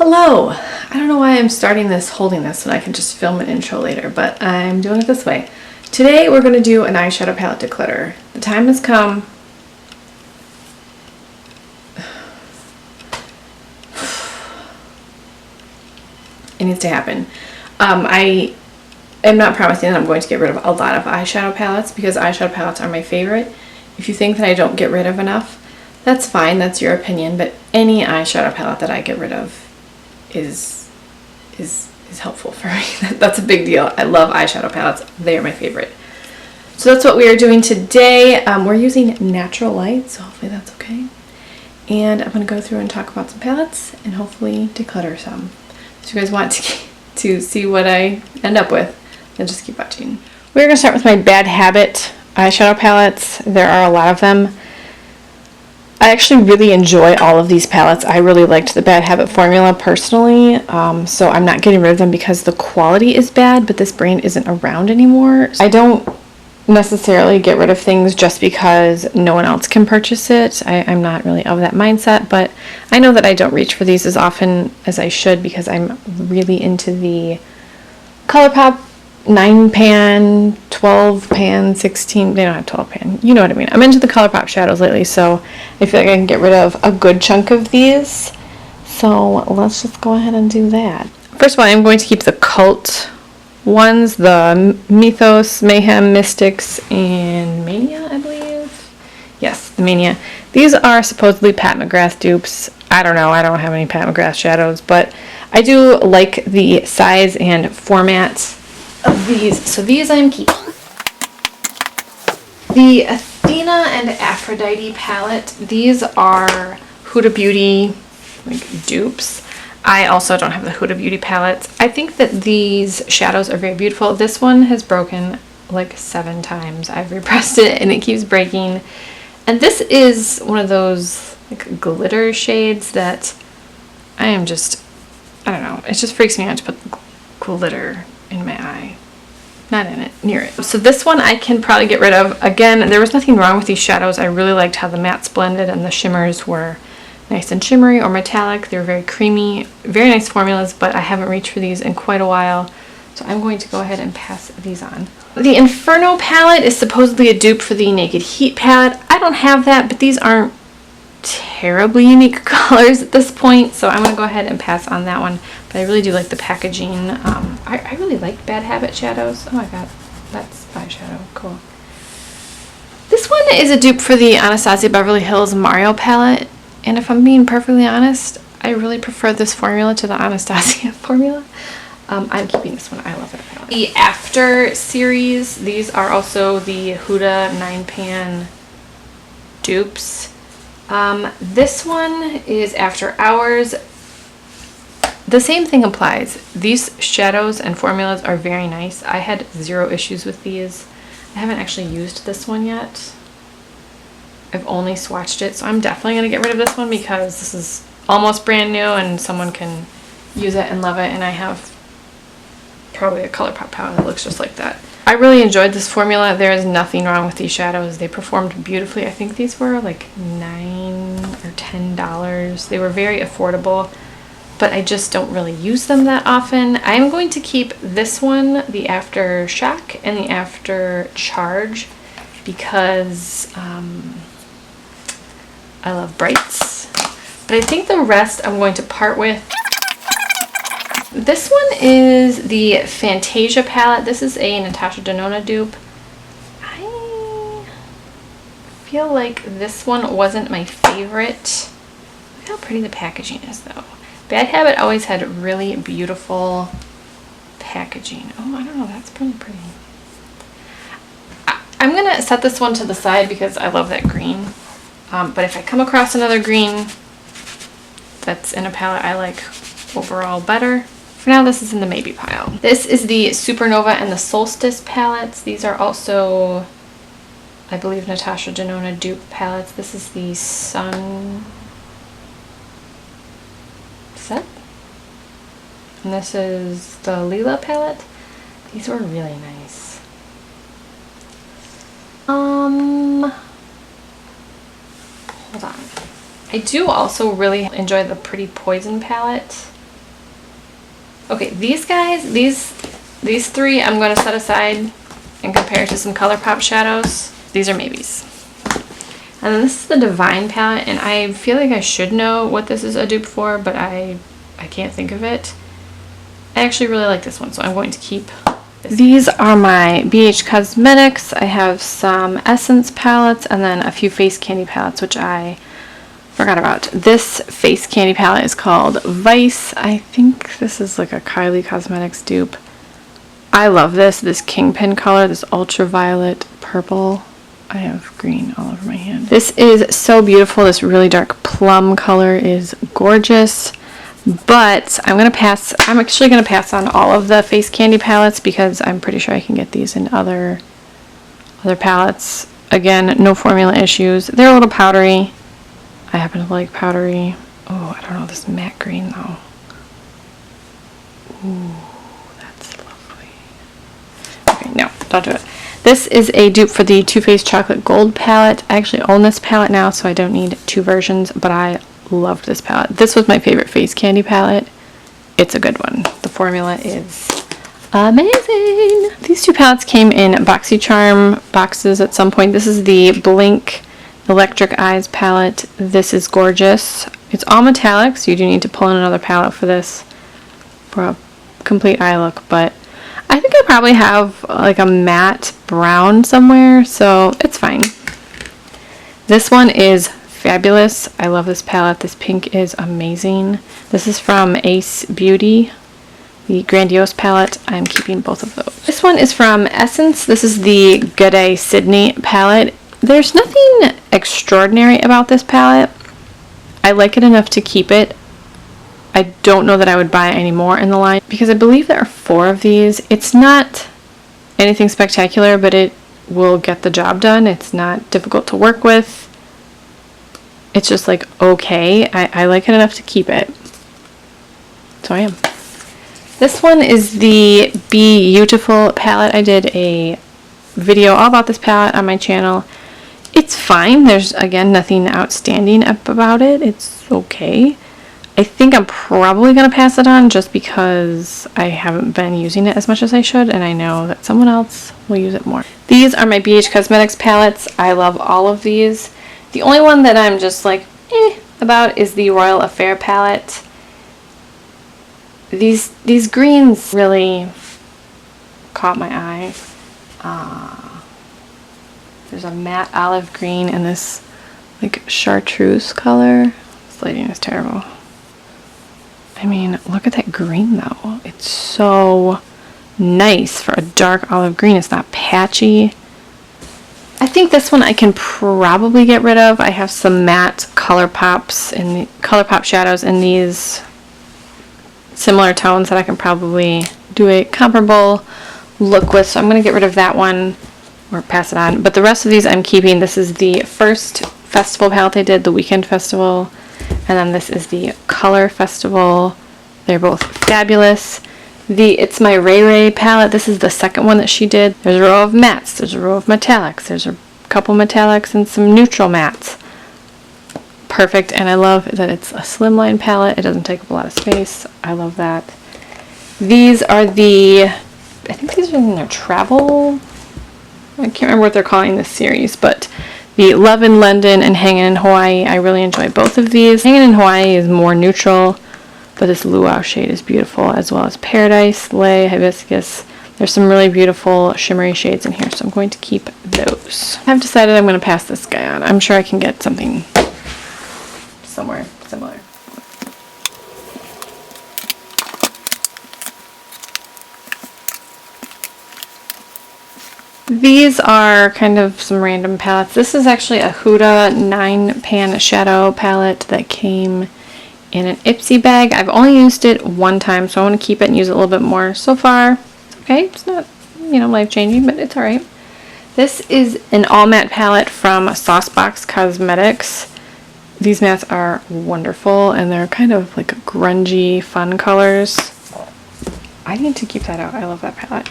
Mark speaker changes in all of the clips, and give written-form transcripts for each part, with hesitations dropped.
Speaker 1: Hello! I don't know why I'm starting this holding this when I can just film an intro later, but I'm doing it this way. Today we're going to do an eyeshadow palette declutter. The time has come. It needs to happen. I am not promising that I'm going to get rid of a lot of eyeshadow palettes because eyeshadow palettes are my favorite. If you think that I don't get rid of enough, that's fine, that's your opinion, but any eyeshadow palette that I get rid of is helpful for me. That's a big deal. I love eyeshadow palettes. They are my favorite. So that's what we are doing today. We're using natural light, so hopefully that's okay. And I'm going to go through and talk about some palettes and hopefully declutter some. If you guys want to see what I end up with, then just keep watching. We're going to start with my Bad Habit eyeshadow palettes. There are a lot of them. I actually really enjoy all of these palettes. I really liked the Bad Habit formula personally, so I'm not getting rid of them because the quality is bad, but this brand isn't around anymore. I don't necessarily get rid of things just because no one else can purchase it. I'm not really of that mindset, but I know that I don't reach for these as often as I should because I'm really into the ColourPop 9 pan, 12 pan, 16, they don't have 12 pan, you know what I mean. I'm into the ColourPop shadows lately, so I feel like I can get rid of a good chunk of these. So let's just go ahead and do that. First of all, I'm going to keep the Cult ones, the Mythos, Mayhem, Mystics, and Mania, I believe. Yes, the Mania. These are supposedly Pat McGrath dupes. I don't know, I don't have any Pat McGrath shadows, but I do like the size and format of these. So these I'm keeping. The Athena and Aphrodite palette. These are Huda Beauty dupes. I also don't have the Huda Beauty palettes. I think that these shadows are very beautiful. This one has broken like 7 times. I've repressed it and it keeps breaking. And this is one of those like glitter shades that I don't know. It just freaks me out to put glitter in my eye. Not in it, near it. So this one I can probably get rid of. Again, there was nothing wrong with these shadows. I really liked how the mattes blended and the shimmers were nice and shimmery or metallic. They were very creamy, very nice formulas, but I haven't reached for these in quite a while. So I'm going to go ahead and pass these on. The Inferno palette is supposedly a dupe for the Naked Heat palette. I don't have that, but these aren't terribly unique colors at this point, so I'm going to go ahead and pass on that one. But I really do like the packaging. I really like Bad Habit shadows. Oh my god, that's eyeshadow. Cool. This one is a dupe for the Anastasia Beverly Hills Mario palette, and if I'm being perfectly honest, I really prefer this formula to the Anastasia formula. I'm keeping this one. I love it. The After series, these are also the Huda 9 pan dupes. This one is After Hours. The same thing applies. These shadows and formulas are very nice. I had 0 issues with these. I haven't actually used this one yet. I've only swatched it, so I'm definitely going to get rid of this one because this is almost brand new and someone can use it and love it, and I have probably a ColourPop palette that looks just like that. I really enjoyed this formula. There is nothing wrong with these shadows. They performed beautifully. I think these were like $9 or $10. They were very affordable, but I just don't really use them that often. I'm going to keep this one, the After Shock and the After Charge, because I love brights. But I think the rest I'm going to part with. This one is the Fantasia palette. This is a Natasha Denona dupe. I feel like this one wasn't my favorite. Look how pretty the packaging is though. Bad Habit always had really beautiful packaging. Oh, I don't know, that's pretty pretty. I'm gonna set this one to the side because I love that green. But if I come across another green that's in a palette I like overall better, for now this is in the maybe pile. This is the Supernova and the Solstice palettes. These are also, I believe, Natasha Denona dupe palettes. This is the Sun Set. And this is the Leela palette. These were really nice. Hold on. I do also really enjoy the Pretty Poison palette. Okay, these guys, these three I'm going to set aside and compare to some ColourPop shadows. These are maybes. And then this is the Divine palette, and I feel like I should know what this is a dupe for, but I can't think of it. I actually really like this one, so I'm going to keep this. These are my BH Cosmetics. I have some Essence palettes and then a few face candy palettes, which I forgot about. This face candy palette is called Vice. I think this is like a Kylie Cosmetics dupe. I love this Kingpin color, this ultraviolet purple. I have green all over my hand. This is so beautiful. This really dark plum color is gorgeous. But I'm actually gonna pass on all of the face candy palettes because I'm pretty sure I can get these in other palettes. Again, no formula issues. They're a little powdery. I happen to like powdery. Oh, I don't know, this matte green though. Ooh, that's lovely. Okay, no, don't do it. This is a dupe for the Too Faced Chocolate Gold palette. I actually own this palette now, so I don't need two versions, but I loved this palette. This was my favorite face candy palette. It's a good one. The formula is amazing. These two palettes came in BoxyCharm boxes at some point. This is the Blink Electric Eyes palette. This is gorgeous. It's all metallic, so you do need to pull in another palette for this for a complete eye look, but I think I probably have like a matte brown somewhere, so it's fine. This one is fabulous. I love this palette. This pink is amazing. This is from Ace Beauty, the Grandiose palette. I'm keeping both of those. This one is from Essence. This is the G'day Sydney palette. There's nothing extraordinary about this palette. I like it enough to keep it. I don't know that I would buy any more in the line because I believe there are 4 of these. It's not anything spectacular, but it will get the job done. It's not difficult to work with. It's just like okay. I like it enough to keep it. So I am. This one is the Beautiful palette. I did a video all about this palette on my channel. It's fine. There's again nothing outstanding about it. It's okay. I think I'm probably going to pass it on just because I haven't been using it as much as I should, and I know that someone else will use it more. These are my BH Cosmetics palettes. I love all of these. The only one that I'm just like, about is the Royal Affair palette. These greens really caught my eye. There's a matte olive green and this like chartreuse color. This lighting is terrible. I mean, look at that green though. It's so nice for a dark olive green. It's not patchy. I think this one I can probably get rid of. I have some matte ColourPop shadows in these similar tones that I can probably do a comparable look with. So I'm going to get rid of that one or pass it on. But the rest of these I'm keeping. This is the first festival palette they did, the Weekend Festival. And then this is the Color Festival. They're both fabulous. It's my Ray Ray palette. This is the second one that she did. There's a row of mattes. There's a row of metallics. There's a couple metallics and some neutral mattes. Perfect. And I love that it's a slimline palette. It doesn't take up a lot of space. I love that. These are I think these are in their travel. I can't remember what they're calling this series, but the Love in London and Hangin' in Hawaii. I really enjoy both of these. Hangin' in Hawaii is more neutral, but this luau shade is beautiful, as well as Paradise, Lay, Hibiscus. There's some really beautiful shimmery shades in here, so I'm going to keep those. I've decided I'm going to pass this guy on. I'm sure I can get something somewhere similar. These are kind of some random palettes. This is actually a Huda 9-pan shadow palette that came in an Ipsy bag. I've only used it one time, so I want to keep it and use it a little bit more. So far, it's okay. It's not, life-changing, but it's alright. This is an all matte palette from Smashbox Cosmetics. These mattes are wonderful, and they're kind of like grungy, fun colors. I need to keep that out. I love that palette.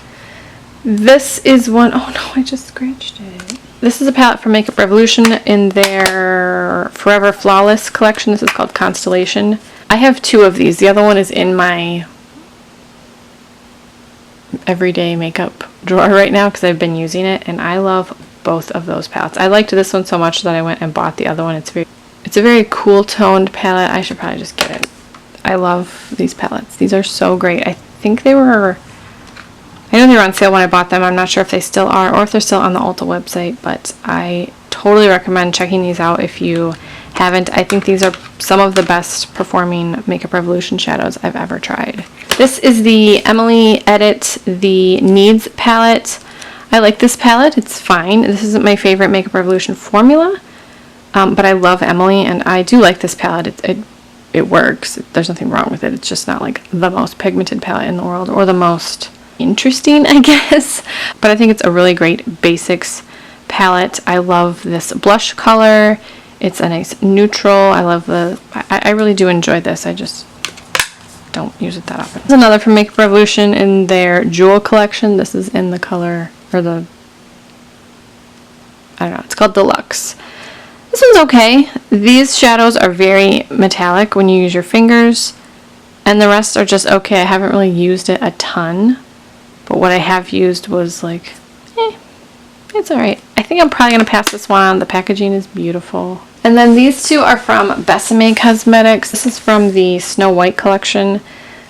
Speaker 1: This is one, oh no, I just scratched it. This is a palette from Makeup Revolution in their Forever Flawless collection. This is called Constellation. I have 2 of these. The other one is in my everyday makeup drawer right now because I've been using it, and I love both of those palettes. I liked this one so much that I went and bought the other one. It's a very cool toned palette. I should probably just get it. I love these palettes. These are so great. I think I know they were on sale when I bought them. I'm not sure if they still are or if they're still on the Ulta website, but I totally recommend checking these out if you haven't. I think these are some of the best performing Makeup Revolution shadows I've ever tried. This is the Emily Edit the Needs palette. I like this palette. It's fine. This isn't my favorite Makeup Revolution formula, but I love Emily, and I do like this palette. It works. There's nothing wrong with it. It's just not like the most pigmented palette in the world or the most interesting, I guess. But I think it's a really great basics palette. I love this blush color. It's a nice neutral. I really do enjoy this. I just don't use it that often. There's another from Makeup Revolution in their Jewel collection. This is in the color, or I don't know, it's called Deluxe. This one's okay. These shadows are very metallic when you use your fingers, and the rest are just okay. I haven't really used it a ton, but what I have used was like, it's alright. I think I'm probably going to pass this one on. The packaging is beautiful. And then these two are from Besame Cosmetics. This is from the Snow White collection.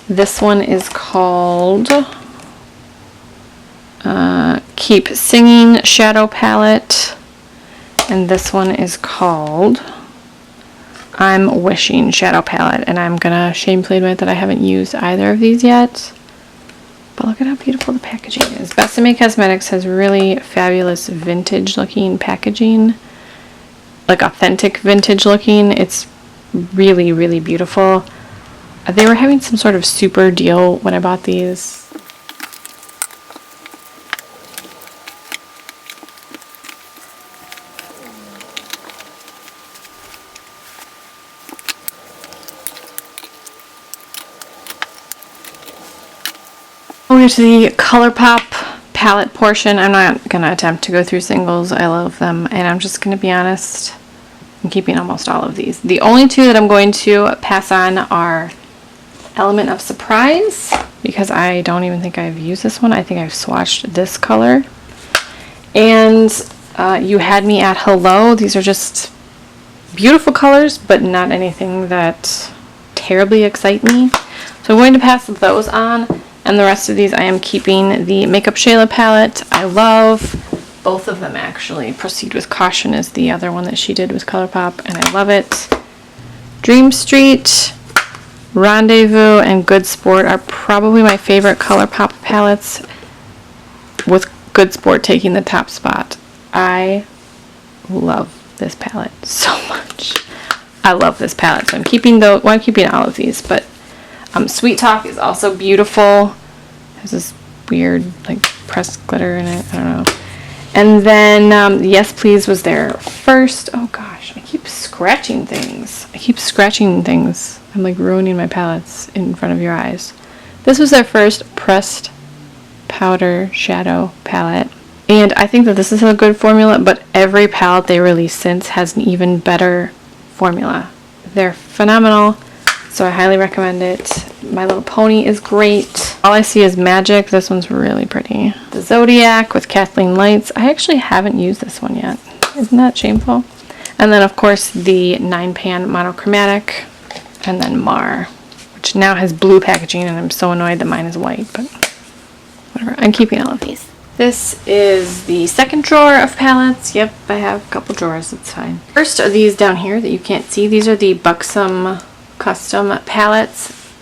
Speaker 1: This one is called Keep Singing Shadow Palette. And this one is called I'm Wishing Shadow Palette. And I'm going to shamefully admit that I haven't used either of these yet. But look at how beautiful the packaging is. Besame Cosmetics has really fabulous vintage looking packaging. Like authentic vintage looking. It's really, really beautiful. They were having some sort of super deal when I bought these. Over to the ColourPop palette portion. I'm not going to attempt to go through singles. I love them, and I'm just going to be honest, I'm keeping almost all of these. The only two that I'm going to pass on are Element of Surprise, because I don't even think I've used this one. I think I've swatched this color. And You Had Me at Hello. These are just beautiful colors, but not anything that terribly excite me. So I'm going to pass those on. And the rest of these I am keeping. The Makeup Shayla palette I love. Both of them actually. Proceed with Caution is the other one that she did with ColourPop, and I love it. Dream Street, Rendezvous, and Good Sport are probably my favorite ColourPop palettes, with Good Sport taking the top spot. I love this palette so much. I love this palette, so I'm keeping I'm keeping all of these, but Sweet Talk is also beautiful. Has this weird like pressed glitter in it. I don't know. And then Yes Please was there first. Oh gosh, I keep scratching things. I'm like ruining my palettes in front of your eyes. This was their first pressed powder shadow palette. And I think that this is a good formula, but every palette they released since has an even better formula. They're phenomenal. So I highly recommend it. My Little Pony is great. All I See Is Magic. This one's really pretty. The Zodiac with Kathleen Lights. I actually haven't used this one yet. Isn't that shameful? And then of course the 9-pan monochromatic. And then Mar, which now has blue packaging, and I'm so annoyed that mine is white, but whatever. I'm keeping all of these. This is the second drawer of palettes. Yep, I have a couple drawers. It's fine. First are these down here that you can't see. These are the Buxom custom palettes.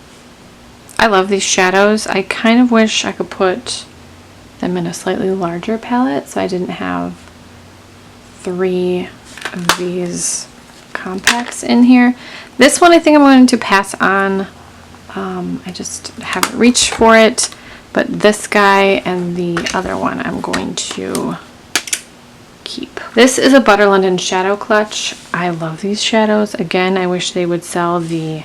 Speaker 1: I love these shadows. I kind of wish I could put them in a slightly larger palette so I didn't have 3 of these compacts in here. This one I think I'm going to pass on. I just haven't reached for it, but this guy and the other one I'm going to keep. This is a Butter London shadow clutch. I love these shadows. Again, I wish they would sell the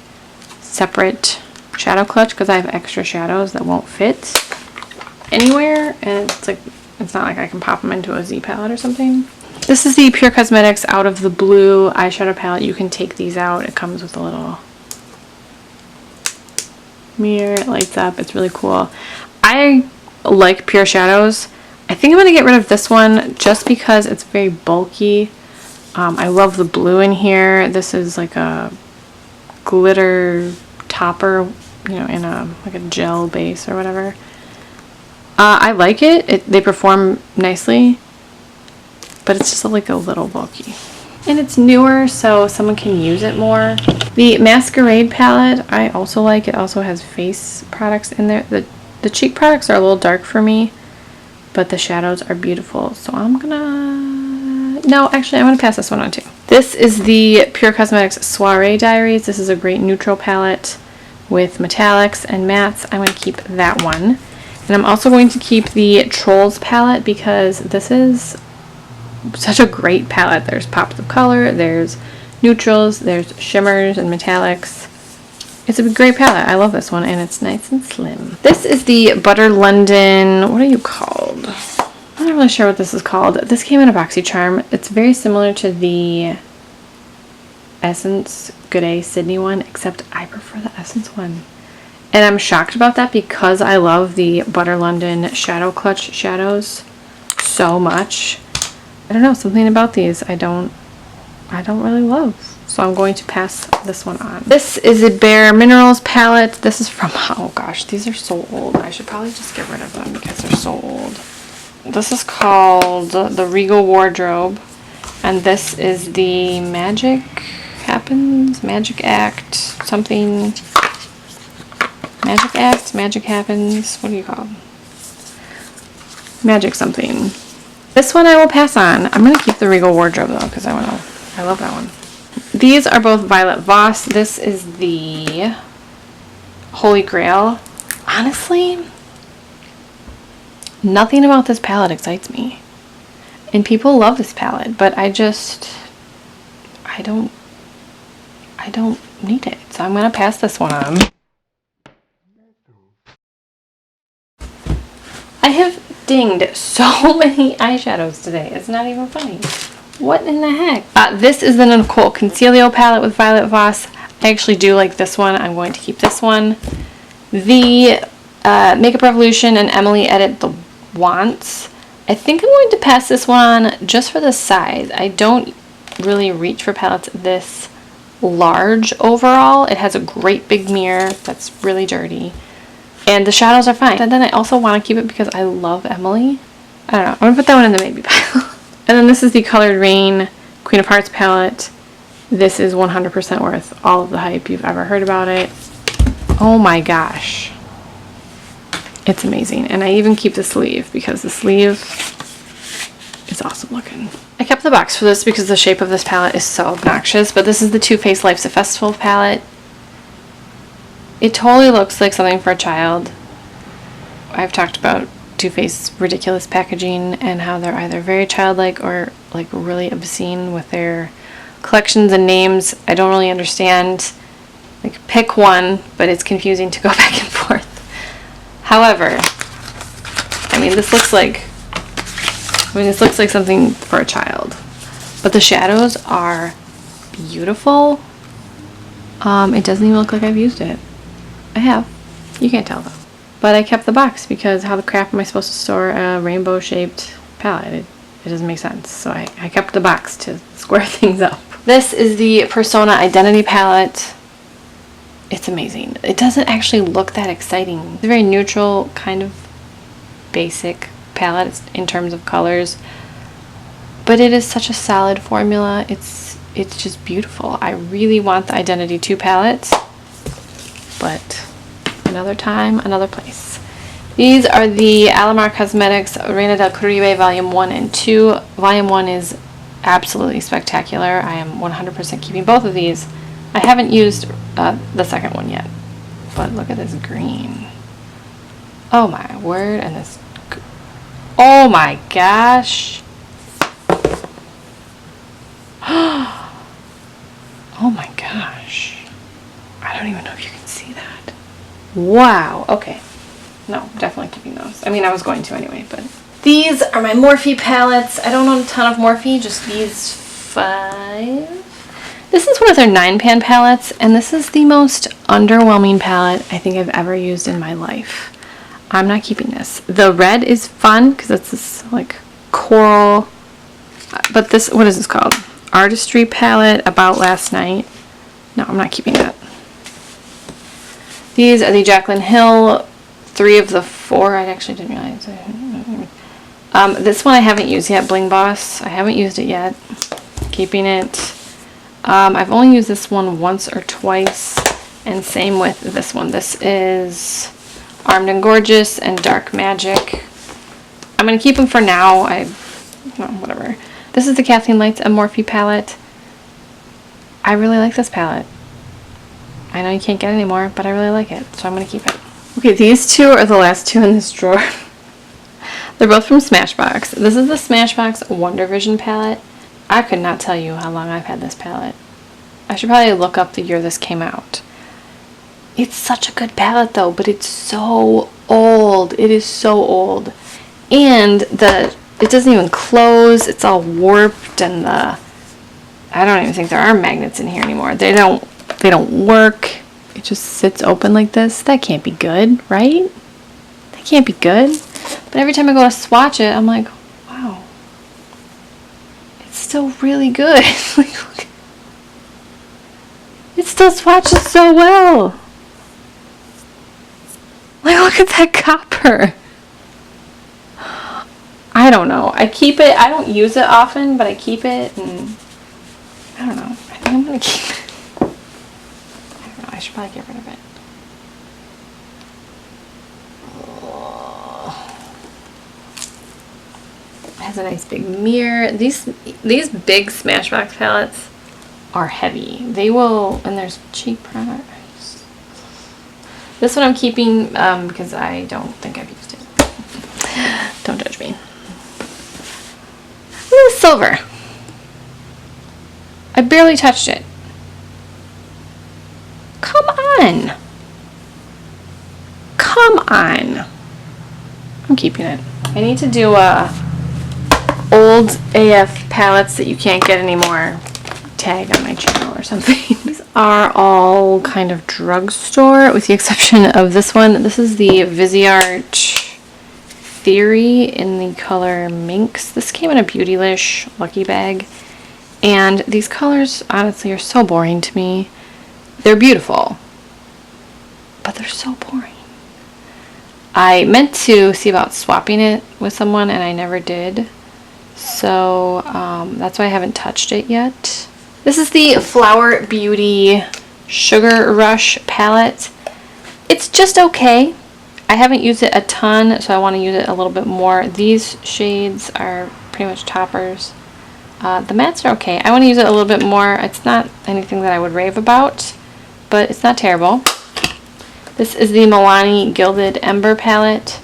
Speaker 1: separate shadow clutch because I have extra shadows that won't fit anywhere, and it's not like I can pop them into a Z palette or something. This is the Pure Cosmetics Out of the Blue eyeshadow palette. You can take these out. It comes with a little mirror. It lights up. It's really cool. I like pure shadows. I think I'm going to get rid of this one just because it's very bulky. I love the blue in here. This is like a glitter topper, you know, in a like a gel base or whatever. I like it. They perform nicely, but it's just like a little bulky. And it's newer, so someone can use it more. The Masquerade palette, I also like. It also has face products in there. The cheek products are a little dark for me, but the shadows are beautiful. So I'm gonna pass this one on too. This is the Pure Cosmetics Soiree Diaries. This is a great neutral palette with metallics and mattes. I'm going to keep that one. And I'm also going to keep the Trolls palette because this is such a great palette. There's pops of color, there's neutrals, there's shimmers and metallics. It's a great palette. I love this one, and it's nice and slim. This is the Butter London, what are you called? I'm not really sure what this is called. This came in a BoxyCharm. It's very similar to the Essence Good Day Sydney one, except I prefer the Essence one. And I'm shocked about that because I love the Butter London Shadow Clutch shadows so much. I don't know, something about these I don't really love. So I'm going to pass this one on. This is a BareMinerals palette. This is from, oh gosh, these are so old. I should probably just get rid of them because they're so old. This is called the Regal Wardrobe. And this is the Magic Act, something. Magic Act, Magic Happens, what do you call it? Magic something. This one I will pass on. I'm going to keep the Regal Wardrobe though because I love that one. These are both Violet Voss. This is the Holy Grail. Honestly, nothing about this palette excites me. And people love this palette, but I don't need it. So I'm going to pass this one on. I have dinged so many eyeshadows today. It's not even funny. What in the heck? This is the Nicole Concealio palette with Violet Voss. I actually do like this one. I'm going to keep this one. The Makeup Revolution and Emily Edit the Wants. I think I'm going to pass this one on just for the size. I don't really reach for palettes this large overall. It has a great big mirror that's really dirty. And the shadows are fine. And then I also want to keep it because I love Emily. I don't know. I'm going to put that one in the maybe pile. And then this is the Colored Rain Queen of Hearts palette. This is 100% worth all of the hype you've ever heard about it. Oh my gosh. It's amazing. And I even keep the sleeve because the sleeve is awesome looking. I kept the box for this because the shape of this palette is so obnoxious. But this is the Too Faced Life's a Festival palette. It totally looks like something for a child. I've talked about Too Faced's ridiculous packaging and how they're either very childlike or like really obscene with their collections and names. I don't really understand. Like, pick one, but it's confusing to go back and forth. However, this looks like something for a child. But the shadows are beautiful. It doesn't even look like I've used it. I have. You can't tell though. But I kept the box because how the crap am I supposed to store a rainbow shaped palette? It doesn't make sense. So I kept the box to square things up. This is the Persona Identity palette. It's amazing. It doesn't actually look that exciting. It's a very neutral, kind of basic palette in terms of colors. But it is such a solid formula. It's just beautiful. I really want the Identity 2 palette. But another time, another place. These are the Alamar Cosmetics Reina del Caribe Volume 1 and 2. Volume 1 is absolutely spectacular. I am 100% keeping both of these. I haven't used the second one yet. But look at this green. Oh my word. And this... Oh my gosh. Oh my gosh. I don't even know if you can see that. Wow. Okay. No, definitely keeping those. I was going to anyway, but... These are my Morphe palettes. I don't own a ton of Morphe, just these 5. This is one of their 9-pan palettes, and this is the most underwhelming palette I think I've ever used in my life. I'm not keeping this. The red is fun because it's this like coral, but this, what is this called? Artistry palette, About Last Night. No, I'm not keeping that. These are the Jaclyn Hill, 3 of the 4. I actually didn't realize. This one I haven't used yet, Bling Boss. I haven't used it yet. Keeping it. I've only used this one once or twice, and same with this one. This is Armed and Gorgeous and Dark Magic. I'm going to keep them for now. Well, whatever. This is the Kathleen Lights and Morphe palette. I really like this palette. I know you can't get it anymore, but I really like it, so I'm going to keep it. Okay, these 2 are the last 2 in this drawer. They're both from Smashbox. This is the Smashbox Wonder Vision palette. I could not tell you how long I've had this palette. I should probably look up the year this came out. It's such a good palette though, but it's so old. It is so old. And it doesn't even close. It's all warped, and I don't even think there are magnets in here anymore. They don't work. It just sits open like this. That can't be good, right? That can't be good. But every time I go to swatch it, I'm like, wow. It's still really good. Like, look. It still swatches so well. Like, look at that copper. I don't know. I keep it. I don't use it often, but I keep it, and I don't know. I think I'm going to keep it. I don't know. I should probably get rid of it. It has a nice big mirror. These big Smashbox palettes are heavy. They will, and there's cheap products. This one I'm keeping because I don't think I've used it. Don't judge me. Look at this silver. I barely touched it. Come on. Come on. I'm keeping it. I need to do old AF palettes that you can't get anymore tag on my channel or something. These are all kind of drugstore with the exception of this one. This is the Viseart Theory in the color Minx. This came in a Beautylish Lucky Bag, and these colors honestly are so boring to me. They're beautiful, but they're so boring. I meant to see about swapping it with someone and I never did, so that's why I haven't touched it yet. This is the Flower Beauty Sugar Rush palette. It's just okay. I haven't used it a ton, so I want to use it a little bit more. These shades are pretty much toppers. The mattes are okay. I want to use it a little bit more. It's not anything that I would rave about, but it's not terrible. This is the Milani Gilded Ember palette.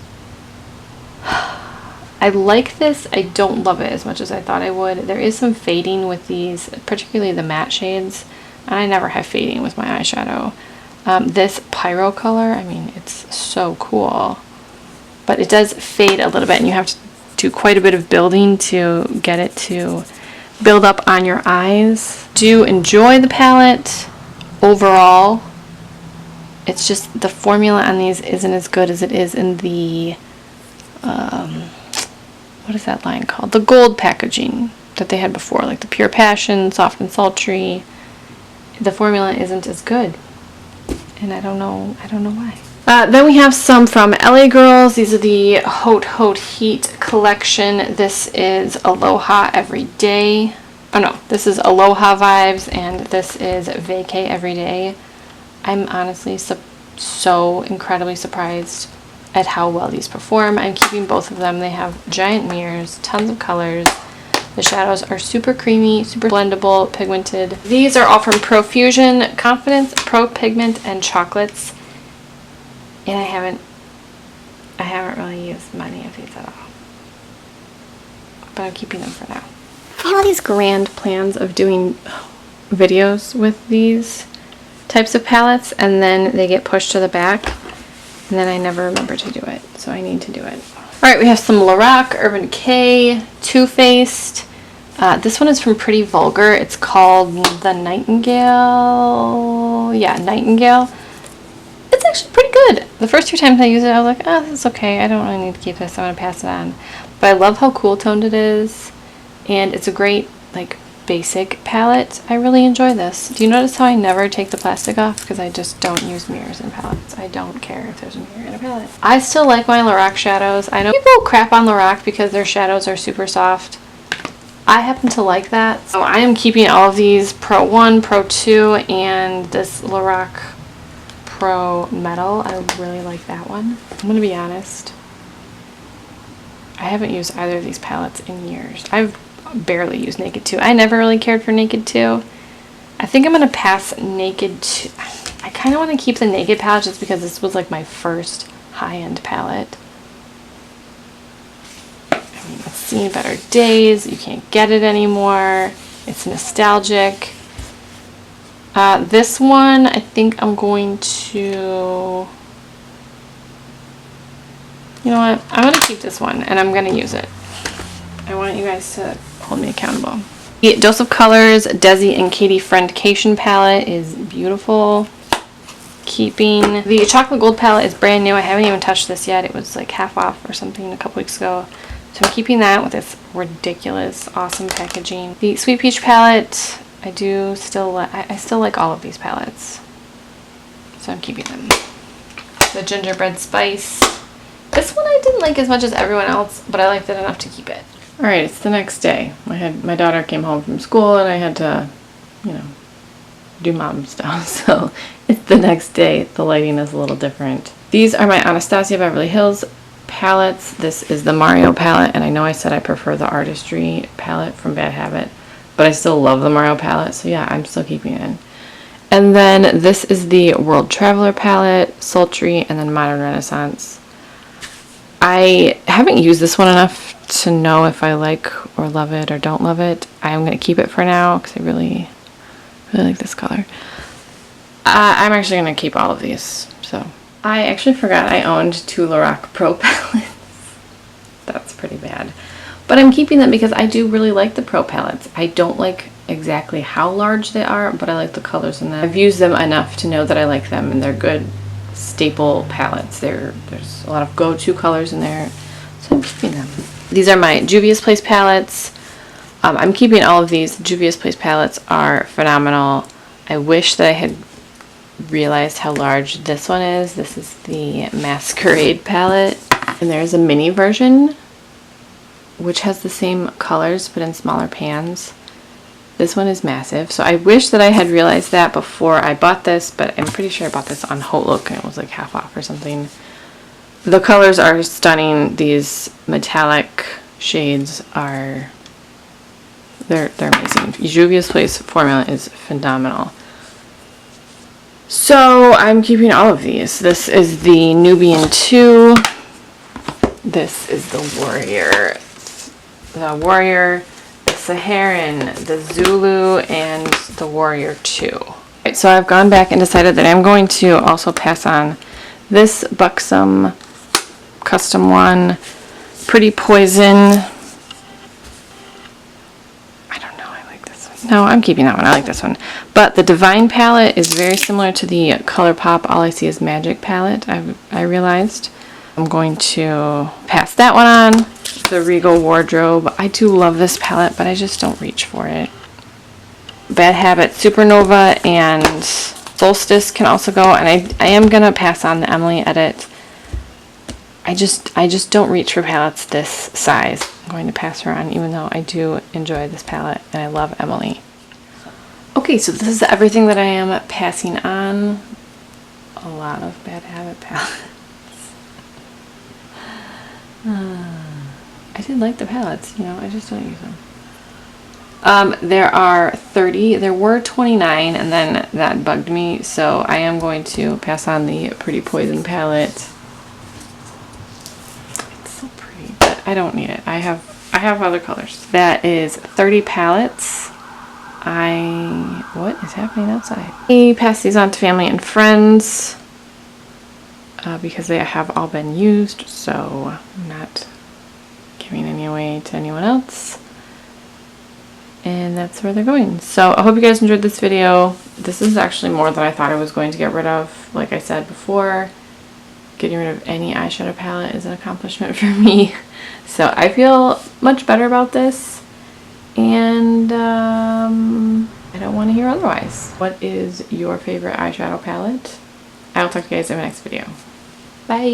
Speaker 1: I like this. I don't love it as much as I thought I would. There is some fading with these, particularly the matte shades, and I never have fading with my eyeshadow. This Pyro color, I mean, it's so cool, but it does fade a little bit, and you have to do quite a bit of building to get it to build up on your eyes. Do enjoy the palette overall. It's just the formula on these isn't as good as it is in the what is that line called? The gold packaging that they had before, like the Pure Passion, Soft and Sultry. The formula isn't as good, and I don't know why. Then we have some from LA Girls. These are the Haute Heat collection. This is Aloha Everyday. Oh no, this is Aloha Vibes, and this is Vacay Everyday. I'm honestly so incredibly surprised at how well these perform. I'm keeping both of them. They have giant mirrors, tons of colors. The shadows are super creamy, super blendable, pigmented. These are all from Profusion, Confidence, Pro Pigment, and Chocolates. And I haven't really used many of these at all. But I'm keeping them for now. I have all these grand plans of doing videos with these types of palettes, and then they get pushed to the back, and then I never remember to do it, so I need to do it. Alright, we have some Lorac, Urban Decay, Too Faced. This one is from Pretty Vulgar. It's called the Nightingale. Yeah, Nightingale. it's actually pretty good. The first 2 times I used it, I was like, oh, this is okay. I don't really need to keep this. I'm going to pass it on. But I love how cool toned it is. And it's a great, like, basic palette. I really enjoy this. Do you notice how I never take the plastic off? Because I just don't use mirrors in palettes. I don't care if there's a mirror in a palette. I still like my Lorac shadows. I know people crap on Lorac because their shadows are super soft. I happen to like that. So I am keeping all of these Pro 1, Pro 2, and this Lorac Pro Metal. I really like that one. I'm going to be honest. I haven't used either of these palettes in years. I've barely used Naked 2. I never really cared for Naked 2. I think I'm going to pass Naked 2. I kind of want to keep the Naked palette just because this was like my first high-end palette. I mean, it's seen better days. You can't get it anymore. It's nostalgic. This one, I think I'm going to... You know what? I'm going to keep this one, and I'm going to use it. I want you guys to hold me accountable. The Dose of Colors Desi and Katie Friendcation palette is beautiful. Keeping the Chocolate Gold palette is brand new. I haven't even touched this yet. It was like half off or something a couple weeks ago. So I'm keeping that with this ridiculous, awesome packaging. The Sweet Peach palette, I still like all of these palettes. So I'm keeping them. The Gingerbread Spice. This one I didn't like as much as everyone else, but I liked it enough to keep it. Alright, it's the next day. My daughter came home from school and I had to, you know, do mom stuff. So it's the next day. The lighting is a little different. These are my Anastasia Beverly Hills palettes. This is the Mario palette, and I know I said I prefer the Artistry palette from Bad Habit, but I still love the Mario palette, so yeah, I'm still keeping it. And then this is the World Traveler palette, Sultry, and then Modern Renaissance. I haven't used this one enough to know if I like or love it or don't love it. I'm going to keep it for now because I really like this color. I'm actually going to keep all of these. So I actually forgot I owned 2 Lorac Pro palettes. That's pretty bad. But I'm keeping them because I do really like the Pro palettes. I don't like exactly how large they are, but I like the colors in them. I've used them enough to know that I like them, and they're good staple palettes. There's a lot of go-to colors in there, so I'm keeping them. These are my Juvia's Place palettes. I'm keeping all of these. Juvia's Place palettes are phenomenal. I wish that I had realized how large this one is. This is the Masquerade palette, and there's a mini version which has the same colors but in smaller pans. This one is massive, so I wish that I had realized that before I bought this, but I'm pretty sure I bought this on Hotlook and it was like half off or something. The colors are stunning. These metallic shades are, they're amazing. Juvia's Place formula is phenomenal. So I'm keeping all of these. This is the Nubian 2. This is the Warrior, the Saharan, the Zulu, and the Warrior 2. Right, so I've gone back and decided that I'm going to also pass on this Buxom custom one, Pretty Poison. I don't know, I like this one. No, I'm keeping that one. I like this one. But the Divine palette is very similar to the ColourPop All I See Is Magic palette, I realized. I'm going to pass that one on. The Regal Wardrobe. I do love this palette, but I just don't reach for it. Bad Habit Supernova and Solstice can also go, and I am going to pass on the Emily Edit. I just don't reach for palettes this size. I'm going to pass her on, even though I do enjoy this palette, and I love Emily. Okay, so this is everything that I am passing on. A lot of Bad Habit palettes. I did like the palettes, you know, I just don't use them. There are 30, there were 29, and then that bugged me, so I am going to pass on the Pretty Poison palette. It's so pretty, but I don't need it. I have other colors. That is 30 palettes. What is happening outside? I pass these on to family and friends because they have all been used, so I'm not giving any away to anyone else. and that's where they're going. So I hope you guys enjoyed this video. This is actually more than I thought I was going to get rid of. Like I said before, getting rid of any eyeshadow palette is an accomplishment for me. So I feel much better about this, and I don't want to hear otherwise. What is your favorite eyeshadow palette? I will talk to you guys in my next video. Bye!